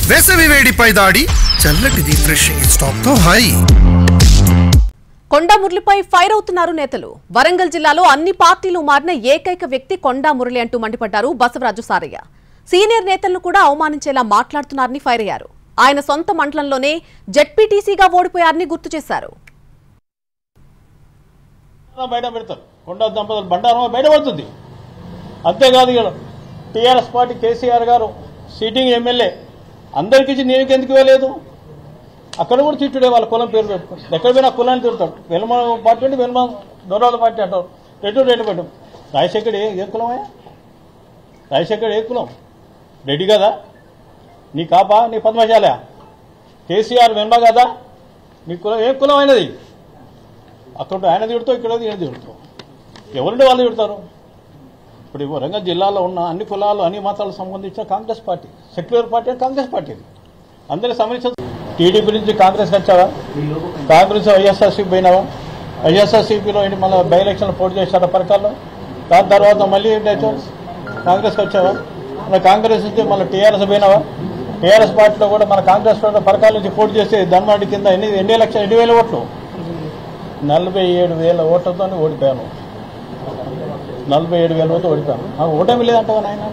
వేసవి వేడిపై దాడి చల్లటి రిఫ్రెషింగ్ స్టాప్ తో హాయి. కొండా మురళిపై ఫైర్ అవుతున్నారు నేతలు. వరంగల్ జిల్లాలో అన్ని పార్టీలు మారిన ఏకైక వ్యక్తి కొండా మురళి అంటూ మండిపడ్డారు బసవరాజు సారయ్య. సీనియర్ నేతలను కూడా అవమానించేలా మాట్లాడుతున్నారని ఫైర్ అయ్యారు. ఆయన సొంత మండలంలోనే జెడ్పీటీసీగా ఓడిపోయారని గుర్తు చేశారు. బయట పెడతారు కొండా దంపతులు బండారం బయటపడుతుంది. అంతేకాదు టీఆర్ఎస్ పార్టీ కేసీఆర్ గారు సిట్టింగ్ ఎమ్మెల్యే అందరికీ నేను ఎందుకు ఇవ్వలేదు, అక్కడ కూడా తిట్టుడే వాళ్ళ కులం పేరు పెట్టుకుని ఎక్కడ పోయినా కులాన్ని తిడతాడు. వెనుమ పార్టీ అంటే వెనుమ దొరవాళ్ళ పార్టీ అంటారు. రెడ్డి పెట్టు రాజశేఖర్ ఏ కులమయ్యా? రాజశేఖర్ ఏ కులం? రెడ్డి కదా? నీ కాపా నీ పద్మశాల? కేసీఆర్ వెనుమ కదా? నీ కులం ఏ కులం అయినది? అక్కడ ఆయన తిడతావు, ఇక్కడ ఈయన తిడతావు. ఎవరుంటే వాళ్ళు తిడతారు. ఇప్పుడు వరంగల్ జిల్లాలో ఉన్న అన్ని కులాలు అన్ని మతాలకు సంబంధించిన Congress party secular party Congress party అందరినీ సంబంధించిన టీడీపీ నుంచి కాంగ్రెస్ వచ్చావా? కాంగ్రెస్ వైఎస్ఆర్సీపీ పోయినావా? వైఎస్ఆర్సీపీలో ఏంటి మళ్ళీ బై ఎలక్షన్లో పోటీ చేశారా పరకాల్లో? దాని తర్వాత మళ్ళీ కాంగ్రెస్కి వచ్చావా? మన కాంగ్రెస్ నుంచి మళ్ళీ టీఆర్ఎస్ పోయినావా? టీఆర్ఎస్ పార్టీలో కూడా మన కాంగ్రెస్ పరకాల నుంచి పోటీ చేస్తే ధర్మాడి కింద ఎన్ని లక్షలు 2,000 ఓట్లు 47,000 ఓట్లతో ఓడిపోయాను. 47,000 ఓట్లు ఓడిపోయాను. ఓటమి లేదంటావా నాయన?